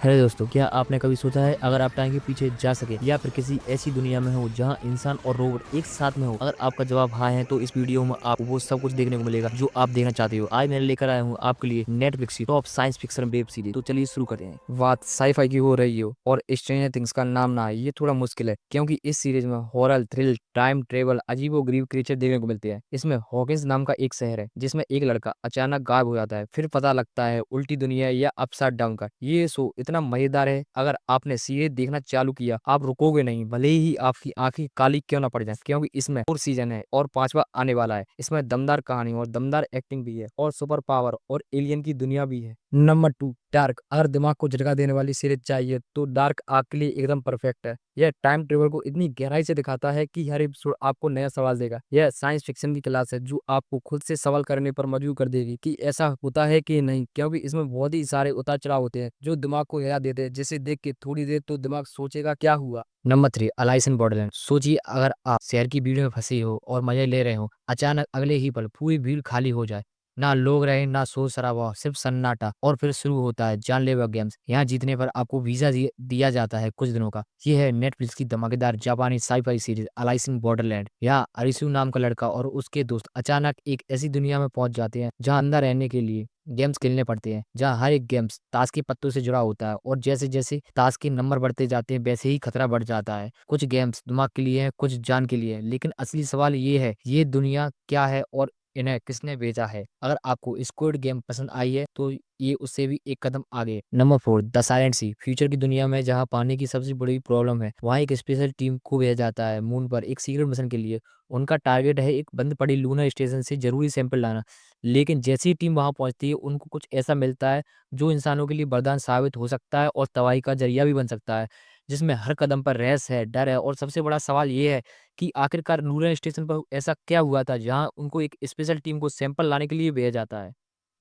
Hello दोस्तों, क्या आपने कभी सोचा है अगर आप टाइम के पीछे जा सके या फिर किसी ऐसी दुनिया में हो जहां इंसान और रोबोट एक साथ में हो? अगर आपका जवाब हाँ है तो इस वीडियो में आपको वो सब कुछ देखने को मिलेगा जो आप देखना चाहते हो। आज मैं लेकर आया हूँ आपके लिए नेटफ्लिक्स की top science fiction web series. तो चलिए शुरू करते हैं। बात साईफाई की हो रही हो और स्ट्रेंजर थिंग्स का नाम ना है, ये थोड़ा मुश्किल है क्योंकि इस सीरीज में हॉरर, थ्रिल, टाइम ट्रेवल, अजीबोगरीब क्रिएचर देखने को मिलते हैं। इसमें हॉकिंस नाम का एक शहर है जिसमें एक लड़का अचानक गायब हो जाता है, फिर पता लगता है उल्टी दुनिया या अपसाइड डाउन का। ये शो इतना मजेदार है, अगर आपने सीरीज देखना चालू किया आप रुकोगे नहीं, भले ही आपकी आंखें काली क्यों ना पड़ जाए, क्योंकि इसमें 4 सीजन है और 5वां आने वाला है। इसमें दमदार कहानी और दमदार एक्टिंग भी है और सुपर पावर और एलियन की दुनिया भी है। Number 2, dark. अगर दिमाग को झटका देने वाली सीरीज चाहिए तो डार्क आपके लिए एकदम परफेक्ट है। यह टाइम ट्रेवल को इतनी गहराई से दिखाता है कि हर एपिसोड आपको नया सवाल देगा। यह साइंस फिक्शन की क्लास है जो आपको खुद से सवाल करने पर मजबूर कर देगी कि ऐसा होता है कि नहीं, क्योंकि इसमें बहुत ही सारे उतार चढ़ाव होते हैं जो दिमाग को हिला देते हैं, जिसे देख के थोड़ी देर तो दिमाग सोचेगा क्या हुआ। Number 3, Alice in Borderland. सोचिए अगर आप शहर की भीड़ में फंसे हो और मजे ले रहे हो, अचानक अगले ही पल पूरी भीड़ खाली हो जाए, ना लोग रहे ना शोर शराबा, सिर्फ सन्नाटा, और फिर शुरू होता है जानलेवा गेम्स। यहाँ जीतने पर आपको वीजा दिया जाता है कुछ दिनों का। ये है नेटफ्लिक्स की धमाकेदार जापानी sci fi series Alice in Borderland. यहाँ अरिसु नाम का लड़का और उसके दोस्त अचानक एक ऐसी दुनिया में पहुंच जाते हैं जहाँ अंदर रहने के लिए गेम्स खेलने पड़ते हैं, जहाँ हर एक गेम्स ताश के पत्तों से जुड़ा होता है और जैसे जैसे ताश के नंबर बढ़ते जाते हैं वैसे ही खतरा बढ़ जाता है। कुछ गेम्स दिमाग के लिए है, कुछ जान के लिए है, लेकिन असली सवाल ये है ये दुनिया क्या है और इन्हें किसने भेजा है। अगर आपको स्क्विड गेम पसंद आई है तो ये उससे भी एक कदम आगे। Number 4, the silent sea. Future की दुनिया में जहाँ पानी की सबसे बड़ी प्रॉब्लम है, वहाँ एक स्पेशल टीम को भेजा जाता है मून पर एक सीक्रेट मिशन के लिए। उनका टारगेट है एक बंद पड़ी लूनर स्टेशन से जरूरी सैंपल लाना। लेकिन जैसी ही टीम वहां पहुंचती है उनको कुछ ऐसा मिलता है जो इंसानों के लिए वरदान साबित हो सकता है और तबाही का जरिया भी बन सकता है, जिसमें हर कदम पर रहस्य है, डर है और सबसे बड़ा सवाल ये है कि आखिरकार नूरन स्टेशन पर ऐसा क्या हुआ था जहां उनको एक स्पेशल टीम को सैंपल लाने के लिए भेजा जाता है।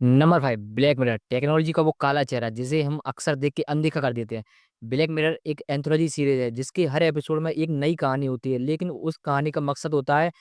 Number 5, black mirror. टेक्नोलॉजी का वो काला चेहरा जिसे हम अक्सर देख के अनदेखा कर देते हैं। ब्लैक मिरर एक एंथोलॉजी सीरीज है जिसके हर एपिसोड में एक नई कहानी होती है, लेकिन उस कहानी का मकसद होता है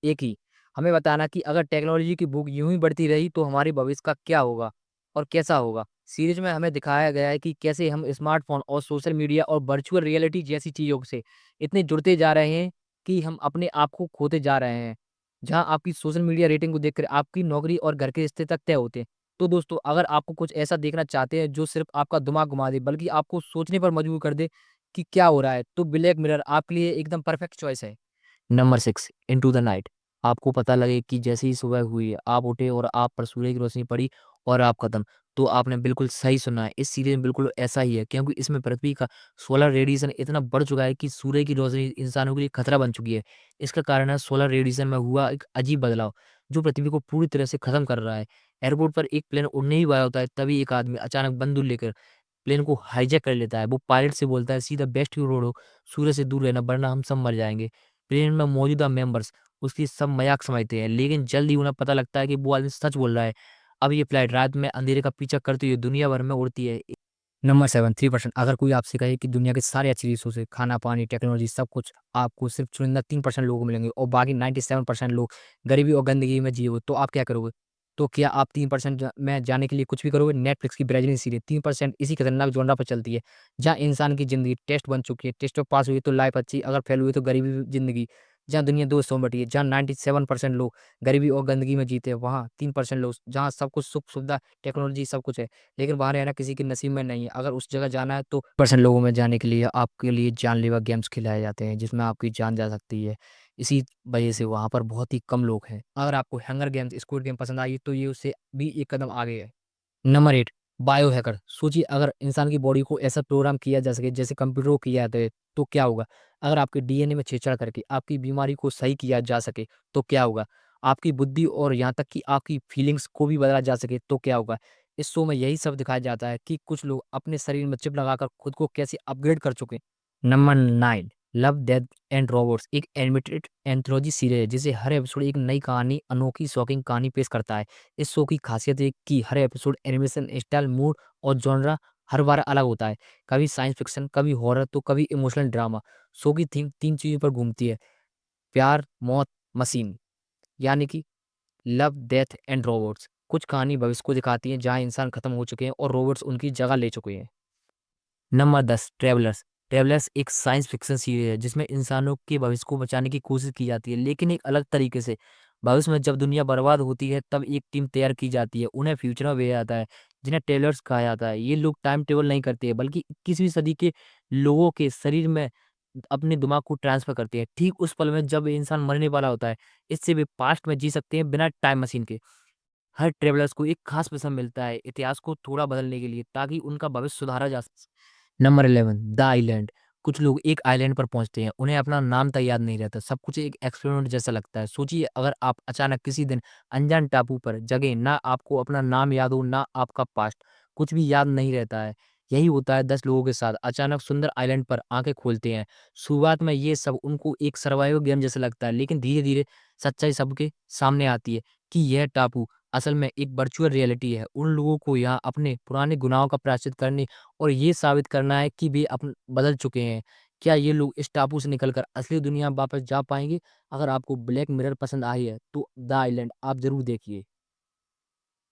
एक ही, हमें बताना कि अगर टेक्नोलॉजी की भूख यूं ही बढ़ती रही तो हमारे भविष्य का क्या होगा और कैसा होगा। सीरीज में हमें दिखाया गया है कि कैसे हम स्मार्टफोन और सोशल मीडिया और वर्चुअल रियलिटी जैसी चीजों से इतने जुड़ते जा रहे हैं कि हम अपने आप को खोते जा रहे हैं, जहां आपकी सोशल मीडिया रेटिंग को देखकर आपकी नौकरी और घर के रिश्ते तक तय होते हैं। तो दोस्तों, अगर आपको कुछ ऐसा देखना चाहते हैं जो सिर्फ आपका दिमाग घुमा दे बल्कि आपको सोचने पर मजबूर कर दे कि क्या हो रहा है, तो ब्लैक मिरर आपके लिए एकदम परफेक्ट चॉइस है। Number 6, into the night. आपको पता लगे कि जैसे ही सुबह हुई आप उठे और आप पर सूर्य की रोशनी पड़ी और आप खत्म, तो आपने बिल्कुल सही सुना है। इस सीरीज में बिल्कुल ऐसा ही है, क्योंकि इसमें पृथ्वी का सोलर रेडिएशन इतना बढ़ चुका है कि सूर्य की रोशनी इंसानों के लिए खतरा बन चुकी है। इसका कारण है सोलर रेडिएशन में हुआ एक अजीब बदलाव जो पृथ्वी को पूरी तरह से खत्म कर रहा है। एयरपोर्ट पर एक प्लेन उड़ने ही वाला होता है, तभी एक आदमी अचानक बंदूक लेकर प्लेन को हाईजैक कर लेता है। वो पायलट से बोलता है सीधा बेस्ट यू रोड हो, सूर्य से दूर रहना वरना हम सब मर जाएंगे। प्लेन में मौजूदा मेंबर्स उसकी सब मजाक समझते हैं, लेकिन जल्द ही उन्हें पता लगता है कि वो आदमी सच बोल रहा है। अब ये फ्लाइट रात में अंधेरे का पीछा करती हुई दुनिया भर में उड़ती है। नंबर 7, 3%। अगर कोई आपसे कहे कि दुनिया के सारे अच्छी रिसोर्सेज, खाना पानी टेक्नोलॉजी सब कुछ आपको सिर्फ चुनिंदा 3% लोगों को मिलेंगे और बाकी 97% लोग गरीबी और गंदगी में जिए हुए, तो आप क्या करोगे? तो क्या आप 3% में जाने के लिए कुछ भी करोगे? नेटफ्लिक्स की ब्राजीलियन सीरीज 3% इसी खतरनाक जोनरा पर चलती है, जहाँ इंसान की जिंदगी टेस्ट बन चुकी है। टेस्ट में पास हुई तो लाइफ अच्छी, अगर फेल हुई तो गरीबी जिंदगी। जहाँ दुनिया दो हिस्सों में बटी है, जहाँ 97% लोग गरीबी और गंदगी में जीते हैं, वहाँ 3% लोग जहाँ सब कुछ सुख सुविधा टेक्नोलॉजी सब कुछ है, लेकिन वहाँ रहना किसी के नसीब में नहीं है। अगर उस जगह जाना है तो परसेंट लोगों में जाने के लिए आपके लिए जानलेवा गेम्स खिलाए जाते हैं जिसमें आपकी जान जा सकती है। इसी वजह से वहाँ पर बहुत ही कम लोग हैं। अगर आपको हंगर गेम्स, स्क्विड गेम पसंद आई तो ये उससे भी एक कदम आगे है। Number 8, bio hacker. सोचिए अगर इंसान की बॉडी को ऐसा प्रोग्राम किया जा सके जैसे कंप्यूटर को किया जाता है, तो क्या होगा? अगर आपके डीएनए में छेड़छाड़ करके आपकी बीमारी को सही किया जा सके तो क्या होगा? आपकी बुद्धि और यहाँ तक कि आपकी फीलिंग्स को भी बदला जा सके तो क्या होगा? इस शो में यही सब दिखाया जाता है कि कुछ लोग अपने शरीर में चिप लगाकर खुद को कैसे अपग्रेड कर चुके। Number 9, love death and robots. एक एनिमेटेड एंथोलॉजी सीरीज है जिसे हर एपिसोड एक नई कहानी, अनोखी शॉकिंग कहानी पेश करता है। इस शो की खासियत है कि हर एपिसोड एनिमेशन स्टाइल, मूड और जॉनरा हर बार अलग होता है। कभी साइंस फिक्शन, कभी हॉरर तो कभी इमोशनल ड्रामा। शो की थीम 3 चीजों पर घूमती है: प्यार, मौत, मशीन, यानी कि लव डेथ एंड रोबोट्स। कुछ कहानी भविष्य को दिखाती है जहां इंसान खत्म हो चुके हैं और रोबोट्स उनकी जगह ले चुके हैं। Number 10 travellers. ट्रेवलर्स एक साइंस फिक्शन सीरीज है जिसमें इंसानों के भविष्य को बचाने की कोशिश की जाती है, लेकिन एक अलग तरीके से। भविष्य में जब दुनिया बर्बाद होती है तब एक टीम तैयार की जाती है, उन्हें फ्यूचर में भेजा जाता है, जिन्हें ट्रेवलर्स कहा जाता है। ये लोग टाइम ट्रेवल नहीं करते हैं, बल्कि 21वीं सदी के लोगों के शरीर में अपने दिमाग को ट्रांसफर करते हैं। ठीक उस पल में जब इंसान मरने वाला होता है, इससे वे पास्ट में जी सकते हैं बिना टाइम मशीन के। हर ट्रेवलर्स को एक खास मिशन मिलता है इतिहास को थोड़ा बदलने के लिए, ताकि उनका भविष्य सुधारा जा सके। Number 11 the island. कुछ लोग एक आइलैंड पर पहुंचते हैं, उन्हें अपना नाम तक याद नहीं रहता, सब कुछ एक एक्सपेरिमेंट जैसा लगता है। सोचिए अगर आप अचानक किसी दिन अनजान टापू पर जगह, ना आपको अपना नाम याद हो ना आपका पास्ट, कुछ भी याद नहीं रहता है। यही होता है 10 लोगों के साथ। अचानक सुंदर आइलैंड पर आंखें खोलते हैं। शुरुआत में ये सब उनको एक सर्वाइवल गेम जैसा लगता है, लेकिन धीरे धीरे सच्चाई सबके सामने आती है कि यह टापू असल में एक वर्चुअल रियलिटी है। उन लोगों को यहाँ अपने पुराने गुनाहों का प्रायश्चित करने और ये साबित करना है कि वे बदल चुके हैं। क्या ये लोग इस टापू से निकलकर असली दुनिया में वापस जा पाएंगे? अगर आपको ब्लैक मिरर पसंद आई है तो द आइलैंड आप जरूर देखिए।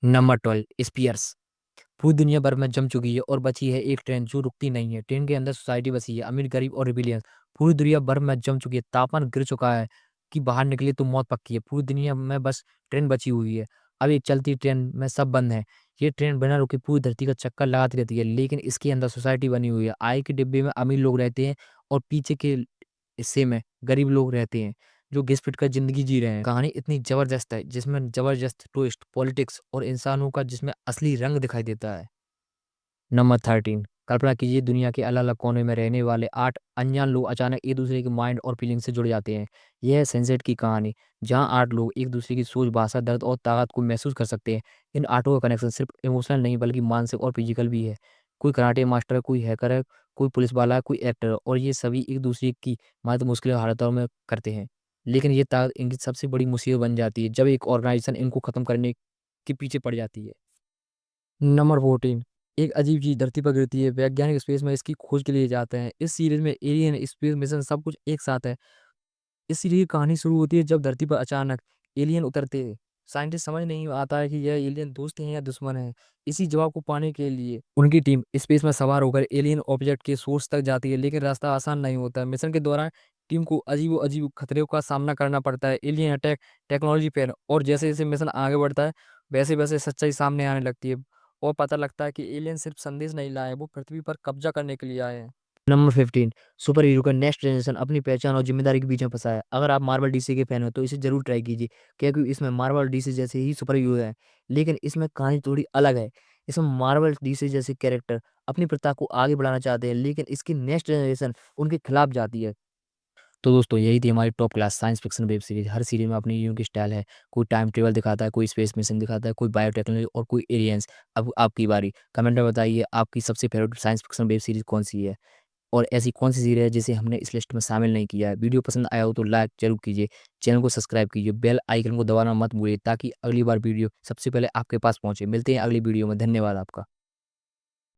Number 12 spheres. पूरी दुनिया भर में जम चुकी है और बची है एक ट्रेन जो रुकती नहीं है। ट्रेन के अंदर सोसाइटी बसी है, अमीर गरीब और रिबिलियंस। पूरी दुनिया भर में जम चुकी है, तापमान गिर चुका है कि बाहर निकले तो मौत पक्की है। पूरी दुनिया में बस ट्रेन बची हुई है। अब एक चलती ट्रेन में सब बंद है। ये ट्रेन बिना रुके पूरी धरती का चक्कर लगाती रहती है, लेकिन इसके अंदर सोसाइटी बनी हुई है। आगे के डिब्बे में अमीर लोग रहते हैं और पीछे के हिस्से में गरीब लोग रहते हैं जो घिस पिट कर जिंदगी जी रहे हैं। कहानी इतनी जबरदस्त है जिसमें जबरदस्त ट्विस्ट, पॉलिटिक्स और इंसानों का जिसमें असली रंग दिखाई देता है। नंबर 13 कल्पना कीजिए दुनिया के अलग अलग कोने में रहने वाले 8 अनजान लोग अचानक एक दूसरे के माइंड और फीलिंग से जुड़ जाते हैं। यह है सनसेट की कहानी, जहां 8 लोग एक दूसरे की सोच, भाषा, दर्द और ताकत को महसूस कर सकते हैं। इन आठों का कनेक्शन सिर्फ इमोशनल नहीं बल्कि मानसिक और फिजिकल भी है। कोई कराटे मास्टर है, कोई हैकर है, कोई पुलिस वाला है, कोई एक्टर है, और ये सभी एक दूसरे की मदद मुश्किल हालातों में करते हैं। लेकिन ये ताकत इनकी सबसे बड़ी मुसीबत बन जाती है जब एक ऑर्गेनाइजेशन इनको खत्म करने के पीछे पड़ जाती है। नंबर 14 एक अजीब चीज धरती पर गिरती है। वैज्ञानिक स्पेस में इसकी खोज के लिए जाते हैं। इस सीरीज में एलियन, स्पेस मिशन सब कुछ एक साथ है। इस सीरीज की कहानी शुरू होती है जब धरती पर अचानक एलियन उतरते हैं। साइंटिस्ट समझ नहीं आता है कि यह एलियन दोस्त हैं या दुश्मन हैं। इसी जवाब को पाने के लिए उनकी टीम स्पेस में सवार होकर एलियन ऑब्जेक्ट के सोर्स तक जाती है, लेकिन रास्ता आसान नहीं होता। मिशन के दौरान टीम को अजीब अजीब खतरे का सामना करना पड़ता है। एलियन अटैक, टेक्नोलॉजी फेल, और जैसे जैसे मिशन आगे बढ़ता है वैसे वैसे सच्चाई सामने आने लगती है और पता लगता है कि एलियन सिर्फ संदेश नहीं लाए, वो पृथ्वी पर कब्जा करने के लिए आए हैं। नंबर 15 सुपर हीरो का नेक्स्ट जनरेशन अपनी पहचान और जिम्मेदारी के बीच में फंसा है। अगर आप मार्वल डीसी के फैन हो तो इसे जरूर ट्राई कीजिए, क्योंकि इसमें मार्वल डीसी जैसे ही सुपर हीरो हैं, लेकिन इसमें कहानी थोड़ी अलग है। इसमें मार्वल डीसी जैसे कैरेक्टर अपनी प्रथा को आगे बढ़ाना चाहते हैं, लेकिन इसकी नेक्स्ट जनरेशन उनके खिलाफ जाती है। तो दोस्तों यही थी हमारी top class science fiction web series. हर सीरीज में अपनी यूनिक स्टाइल है। कोई टाइम ट्रेवल दिखाता है, कोई स्पेस मिशन दिखाता है, कोई बायोटेक्नोलॉजी और कोई एलियंस। अब आपकी बारी, कमेंट में बताइए आपकी सबसे favourite science fiction web series कौन सी है, और ऐसी कौन सी सीरीज है जिसे हमने इस लिस्ट में शामिल नहीं किया है। वीडियो पसंद आया हो तो लाइक जरूर कीजिए, चैनल को सब्सक्राइब कीजिए, बेल आइकन को दबाना मत भूलिए ताकि अगली बार वीडियो सबसे पहले आपके पास पहुंचे। मिलते हैं अगली वीडियो में। धन्यवाद आपका।